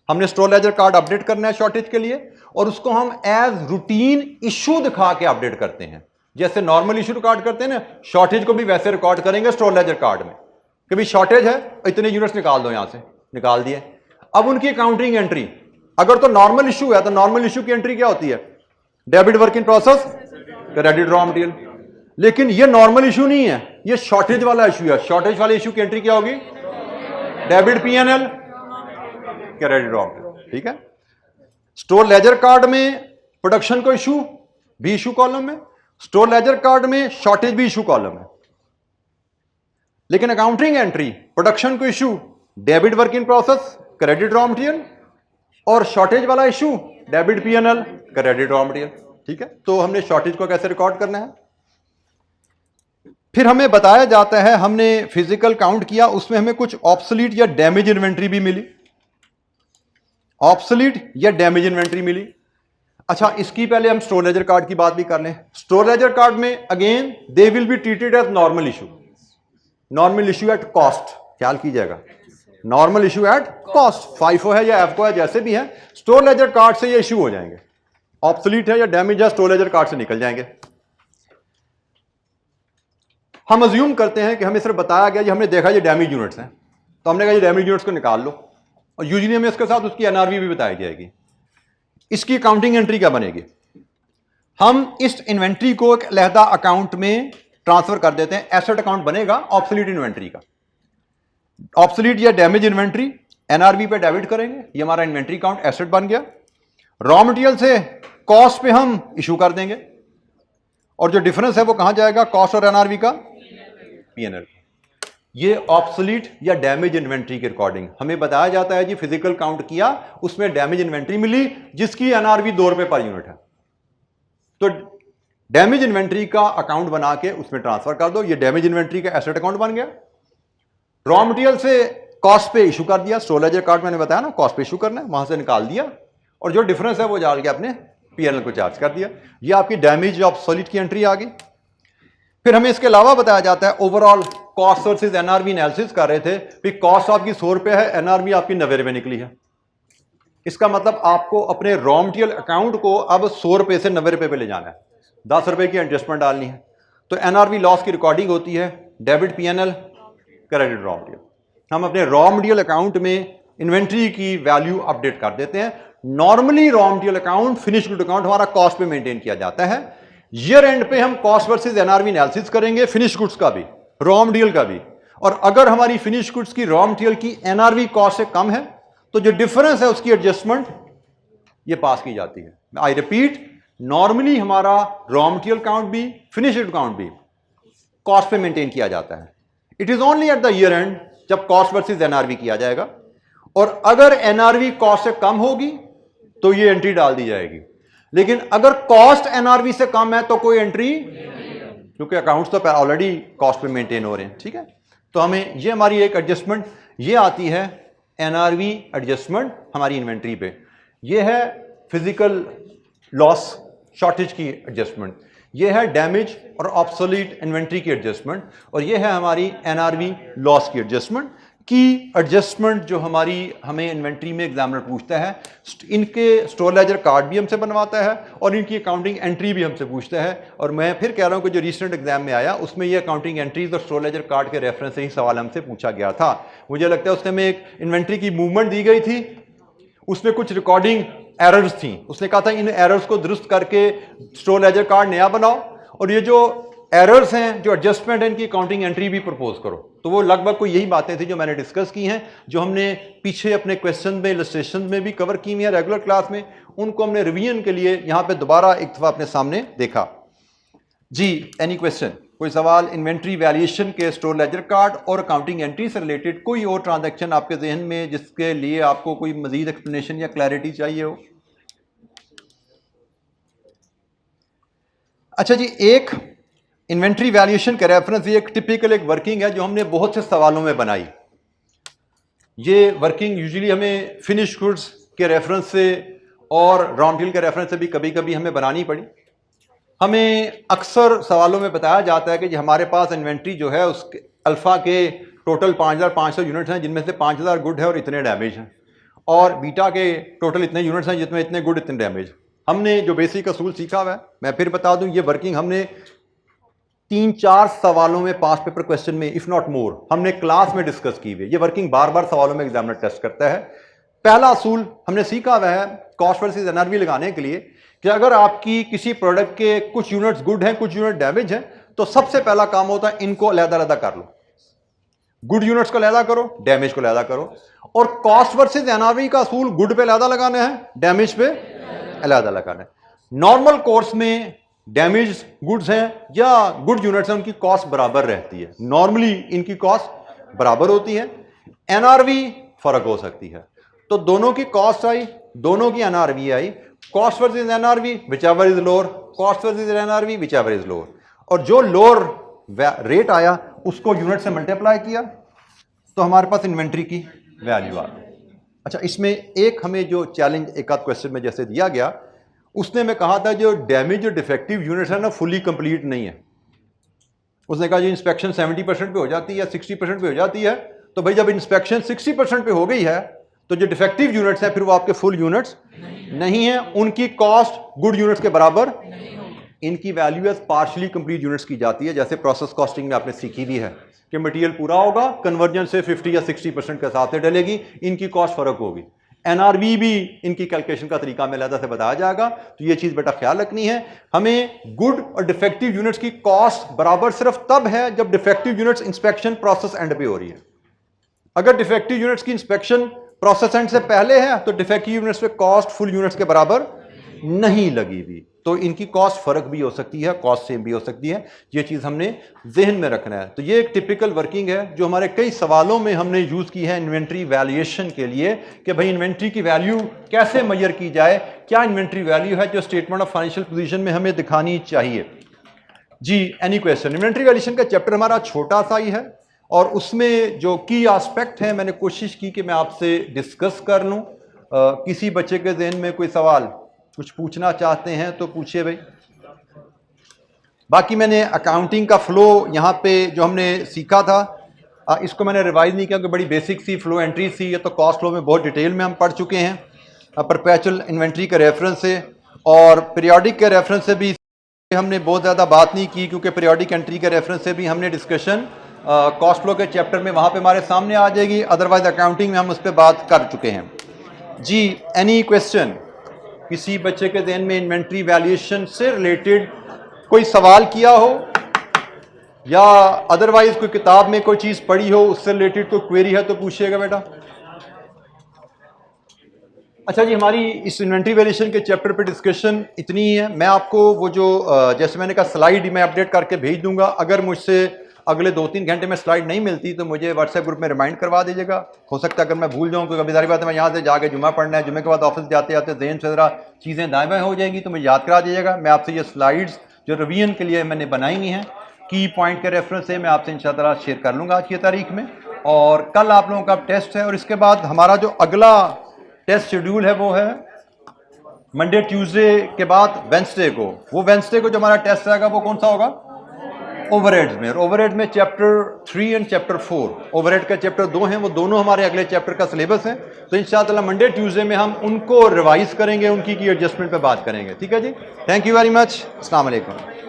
हमने स्टोर लेजर कार्ड अपडेट करना है शॉर्टेज के लिए और उसको हम एज रूटीन इशू दिखा के अपडेट करते हैं। जैसे नॉर्मल इशू रिकॉर्ड करते हैं ना, शॉर्टेज को भी वैसे रिकॉर्ड करेंगे स्टोर लेजर कार्ड में कि भाई शॉर्टेज है, इतने यूनिट्स निकाल दो, यहां से निकाल दिए। अब उनकी अकाउंटिंग एंट्री अगर तो नॉर्मल इशू है तो नॉर्मल इशू की एंट्री क्या होती है? Debit work in process, credit raw material. लेकिन ये नॉर्मल इशू नहीं है, ये शॉर्टेज वाला इशू है। शॉर्टेज वाले इशू की एंट्री क्या होगी? Debit PNL, credit raw material. ठीक है, स्टोर लेजर कार्ड में प्रोडक्शन को इशू भी इशू कॉलम में, स्टोर लेजर कार्ड में शॉर्टेज भी इशू कॉलम है। लेकिन अकाउंटिंग एंट्री प्रोडक्शन को issue debit work in process, credit raw material, और शॉर्टेज वाला issue debit PNL, credit raw material. ठीक है, तो हमने शॉर्टेज को कैसे रिकॉर्ड करना है। फिर हमें बताया जाता है हमने फिजिकल काउंट किया, उसमें हमें कुछ ऑब्सोलीट या डैमेज इन्वेंट्री भी मिली, ऑब्सोलीट या डैमेज इन्वेंट्री मिली। अच्छा, इसकी पहले हम स्टोर लेजर कार्ड की बात भी कर लें। स्टोर लेजर कार्ड में again they will be treated as normal issue, normal issue at cost, ख्याल कीजिएगा, normal issue at cost, FIFO है या एफको है, जैसे भी है, स्टोर लेजर कार्ड से ये इशू हो जाएंगे। ऑब्सोलीट है या डैमेज है, स्टोर लेजर कार्ड से निकल जाएंगे। हम अज्यूम करते हैं कि हमें सिर्फ बताया गया, ये हमने देखा ये डैमेज यूनिट्स हैं, तो हमने कहा ये डैमेज यूनिट्स को निकाल लो, और यूजुअली हमें इसके साथ उसकी एनआरवी भी बताई जाएगी। इसकी अकाउंटिंग एंट्री क्या बनेगी? हम इस इन्वेंट्री को एक अलहदा अकाउंट में ट्रांसफर कर देते हैं, एसेट अकाउंट बनेगा ऑब्सोलीट इन्वेंट्री का। ऑब्सोलीट या डैमेज इन्वेंट्री एनआरवी पे डेबिट करेंगे, ये हमारा इन्वेंट्री अकाउंट एसेट बन गया। रॉ मटेरियल से कॉस्ट पे हम इशू कर देंगे, और जो डिफरेंस है वो कहां जाएगा? कॉस्ट और एनआरवी का पीएनएल। ये ऑब्सोलीट या डैमेज इन्वेंट्री की रिकॉर्डिंग हमें बताया जाता है जी फिजिकल काउंट किया, उसमें डैमेज इन्वेंट्री मिली जिसकी एनआरवी 2 रुपए पर यूनिट है, तो डैमेज इन्वेंट्री का अकाउंट बना के उसमें ट्रांसफर कर दो, ये डैमेज इन्वेंट्री का एसेट अकाउंट बन गया। रॉ मटेरियल से कॉस्ट पे इशू कर दिया, स्टोर लेजर कार्ड मैंने बताया ना, कॉस्ट पे इशू करना है, वहां से निकाल दिया, और जो डिफरेंस है वो डाल के अपने पीएनएल को चार्ज कर दिया। ये आपकी डैमेज ऑब्सोलीट की एंट्री आ गई। फिर हमें इसके अलावा बताया जाता है overall cost versus NRV analysis कर रहे थे, फिर कॉस्ट आपकी 100 रुपए है, एनआरवी आपकी 90 रुपए निकली है। इसका मतलब आपको अपने रॉ मटेरियल अकाउंट को अब 100 रुपए से 90 रुपए पे ले जाना है, 10 रुपए की एडजस्टमेंट डालनी है। तो एनआरवी लॉस की रिकॉर्डिंग होती है debit PNL, credit raw material. हम अपने रॉ मटेरियल अकाउंट में इन्वेंट्री की वैल्यू अपडेट कर देते हैं। Normally raw material account, finish good account हमारा कॉस्ट पे मेंटेन किया जाता है। ईयर एंड पे हम कॉस्ट वर्सेस एनआरवी एनालिसिस करेंगे, फिनिश गुड्स का भी, रॉ मटेरियल का भी, और अगर हमारी फिनिश गुड्स की रॉ मटेरियल की एनआरवी कॉस्ट से कम है तो जो डिफरेंस है उसकी एडजस्टमेंट ये पास की जाती है। आई रिपीट, नॉर्मली हमारा रॉ मटेरियल अकाउंट भी, फिनिश अकाउंट भी कॉस्ट पे मेंटेन किया जाता है। It is only at the year and जब कॉस्ट वर्सेस एनआरवी किया जाएगा, और अगर एनआरवी कॉस्ट से कम होगी तो ये एंट्री डाल दी जाएगी। लेकिन अगर कॉस्ट एनआरवी से कम है तो कोई एंट्री, क्योंकि अकाउंट्स तो ऑलरेडी कॉस्ट पे मेंटेन हो रहे हैं। ठीक है, तो हमें ये हमारी एक एडजस्टमेंट ये आती है, एनआरवी एडजस्टमेंट हमारी इन्वेंट्री पे। ये है फिजिकल लॉस शॉर्टेज की एडजस्टमेंट, ये है डैमेज और ऑब्सोलीट इन्वेंट्री की एडजस्टमेंट, और ये है हमारी एनआरवी लॉस की एडजस्टमेंट की एडजस्टमेंट जो हमें इन्वेंट्री में एग्जामिनर पूछता है। इनके स्टोर लेजर कार्ड भी हमसे बनवाता है और इनकी अकाउंटिंग एंट्री भी हमसे पूछता है। और मैं फिर कह रहा हूं कि जो रिसेंट एग्जाम में आया उसमें ये अकाउंटिंग एंट्रीज और स्टोर लेजर कार्ड के रेफरेंस से ही सवाल हमसे पूछा गया था। मुझे लगता है उसमें में एक इन्वेंट्री की मूवमेंट दी गई थी, उसमें कुछ रिकॉर्डिंग एरर्स थी, उसने कहा था इन एरर्स को दुरुस्त करके स्टोर लेजर कार्ड नया बनाओ, और ये जो एरर्स हैं, जो एडजस्टमेंट है, इनकी अकाउंटिंग एंट्री भी प्रपोज करो। तो वो लगभग कोई यही बातें थी जो मैंने डिस्कस की हैं, जो हमने पीछे अपने क्वेश्चन में, इलस्ट्रेशन में भी कवर की हुई है रेगुलर क्लास में, उनको हमने रिवीजन के लिए यहाँ पे दोबारा एक दफा अपने सामने देखा। जी, एनी क्वेश्चन, कोई सवाल इन्वेंट्री वैल्यूएशन के स्टोर लेजर कार्ड और अकाउंटिंग एंट्री से रिलेटेड कोई और ट्रांजैक्शन आपके जहन में जिसके लिए आपको कोई मजीद एक्सप्लेनेशन या क्लैरिटी चाहिए हो? अच्छा जी, एक इन्वेंट्री वैल्यूएशन का रेफरेंस, ये एक टिपिकल एक वर्किंग है जो हमने बहुत से सवालों में बनाई। ये वर्किंग यूजुअली हमें फिनिश गुड्स के रेफरेंस से और रॉ मटेरियल के रेफरेंस से भी कभी कभी हमें बनानी पड़ी। हमें अक्सर सवालों में बताया जाता है कि हमारे पास इन्वेंट्री जो है उसके अल्फा के टोटल 5500 यूनिट्स हैं, जिनमें से 5000 गुड है और इतने डैमेज हैं, और बीटा के टोटल इतने यूनिट्स हैं जिसमें इतने गुड इतने डैमेज। हमने जो बेसिक असूल सीखा हुआ है, मैं फिर बता दूं, ये वर्किंग हमने 3-4 सवालों में पास पेपर क्वेश्चन में इफ नॉट मोर हमने क्लास में डिस्कस की हुई है। ये वर्किंग बार बार सवालों में एग्जामिनर टेस्ट करता है। पहला असूल हमने सीखा हुआ है कॉस्ट वर्सेस एनआरवी लगाने के लिए कि अगर आपकी किसी प्रोडक्ट के कुछ यूनिट्स गुड हैं, कुछ यूनिट डैमेज हैं, तो सबसे पहला काम होता है इनको अलग-अलग कर लो। गुड यूनिट्स को अलग करो, डैमेज को अलग करो। और कॉस्ट वर्सेस एनआरवी का असूल गुड पे अलग लगाना है, डैमेज पे अलग लगाना है। नॉर्मल कोर्स में डैमेज गुड्स हैं या गुड यूनिट्स हैं, उनकी कॉस्ट बराबर रहती है। नॉर्मली इनकी कॉस्ट बराबर होती है, एनआरवी फर्क हो सकती है। तो दोनों की कॉस्ट आई, दोनों की NRV I. Cost versus NRV whichever is lower, cost versus NRV whichever is lower. और जो लोअर रेट आया उसको यूनिट से मल्टीप्लाई किया तो हमारे पास इन्वेंट्री की वैल्यू आ गई। अच्छा, इसमें एक हमें जो चैलेंज एक आध क्वेश्चन में जैसे दिया गया, उसने मैं कहा था जो डैमेज और डिफेक्टिव यूनिट्स है ना, फुली कंप्लीट नहीं है। उसने कहा जी इंस्पेक्शन 70% पे हो जाती है, 60% पे हो जाती है। तो भाई जब इंस्पेक्शन 60% पे हो गई है तो जो डिफेक्टिव यूनिट्स हैं फिर वो आपके फुल यूनिट्स नहीं है, उनकी कॉस्ट गुड यूनिट्स के बराबर, इनकी value as partially complete units की जाती है। जैसे प्रोसेस कॉस्टिंग में आपने सीखी भी है कि मटेरियल पूरा होगा, कन्वर्जन से 50 या 60% के हिसाब से डलेगी, इनकी कॉस्ट फर्क होगी। एनआरवी भी इनकी कैलकुलेशन का तरीका में अलग से बताया जाएगा। तो ये चीज बेटा ख्याल रखनी है, हमें गुड और डिफेक्टिव यूनिट्स की कॉस्ट बराबर सिर्फ तब है जब defective units inspection process and पे हो रही है। अगर डिफेक्टिव यूनिट्स की इंस्पेक्शन प्रोसेस एंड से पहले है तो डिफेक्टिव यूनिट्स पे कॉस्ट फुल यूनिट्स के बराबर नहीं लगी हुई, तो इनकी कॉस्ट फर्क भी हो सकती है, कॉस्ट सेम भी हो सकती है। ये चीज हमने जहन में रखना है। तो ये एक टिपिकल वर्किंग है जो हमारे कई सवालों में हमने यूज की है इन्वेंट्री वैल्यूएशन के लिए कि भाई इन्वेंट्री की वैल्यू कैसे मेजर की जाए, क्या इन्वेंट्री वैल्यू है जो स्टेटमेंट ऑफ फाइनेंशियल पोजीशन में हमें दिखानी चाहिए। जी, एनी क्वेश्चन। इन्वेंट्री वैल्यूएशन का चैप्टर हमारा छोटा सा ही है और उसमें जो की एस्पेक्ट है मैंने कोशिश की कि मैं आपसे डिस्कस कर लूं। किसी बच्चे के जहन में कोई सवाल कुछ पूछना चाहते हैं तो पूछिए भाई। बाकी मैंने अकाउंटिंग का फ्लो यहाँ पे जो हमने सीखा था इसको मैंने रिवाइज नहीं किया क्योंकि बड़ी बेसिक सी फ्लो एंट्री सी। ये तो कॉस्ट फ्लो में बहुत डिटेल में हम पढ़ चुके हैं। परपेचुअल इन्वेंट्री के रेफरेंस से और पीरियोडिक के रेफरेंस से भी हमने बहुत ज़्यादा बात नहीं की क्योंकि पीरियोडिक एंट्री के रेफरेंस से भी हमने डिस्कशन कॉस्ट फ्लो के चैप्टर में वहाँ पे हमारे सामने आ जाएगी। अदरवाइज अकाउंटिंग में हम उस पर बात कर चुके हैं। जी, एनी क्वेश्चन? किसी बच्चे के ध्यान में इन्वेंट्री वैल्यूएशन से रिलेटेड कोई सवाल किया हो या अदरवाइज कोई किताब में कोई चीज पढ़ी हो उससे रिलेटेड कोई क्वेरी है तो पूछिएगा बेटा। अच्छा जी, हमारी इस इन्वेंट्री वैल्यूएशन के चैप्टर पे डिस्कशन इतनी ही है। मैं आपको वो जो जैसे मैंने कहा स्लाइड मैं अपडेट करके भेज दूंगा। अगर मुझसे अगले 2-3 घंटे में स्लाइड नहीं मिलती तो मुझे व्हाट्सएप ग्रुप में रिमाइंड करवा दीजिएगा। हो सकता है अगर मैं भूल जाऊँ क्योंकि कभी सारी बात है मैं यहाँ से जाके जुम्मा पढ़ना है, जुम्मे के बाद ऑफिस जाते जाते जहन से ज़रा चीज़ें दाएं बाएं हो जाएंगी तो मुझे याद करा दीजिएगा। मैं आपसे ये स्लाइड्स जो रिवीजन के लिए मैंने बनाई हुई हैं की पॉइंट के रेफरेंस से मैं आपसे इंशाअल्लाह शेयर कर लूँगा आज की तारीख में। और कल आप लोगों का टेस्ट है और इसके बाद हमारा जो अगला टेस्ट शेड्यूल है वो है मंडे ट्यूसडे के बाद वेंसडे को। वो वेंसडे को जो हमारा टेस्ट रहेगा वो कौन सा होगा? ओवरहेड्स में। ओवरहेड में चैप्टर 3 एंड चैप्टर 4, ओवरहेड का चैप्टर 2 हैं, वो दोनों हमारे अगले चैप्टर का सिलेबस है। तो इंशाअल्लाह मंडे ट्यूसडे में हम उनको रिवाइज करेंगे, उनकी की एडजस्टमेंट पे बात करेंगे। ठीक है जी, थैंक यू वेरी मच, अस्सलाम वालेकुम।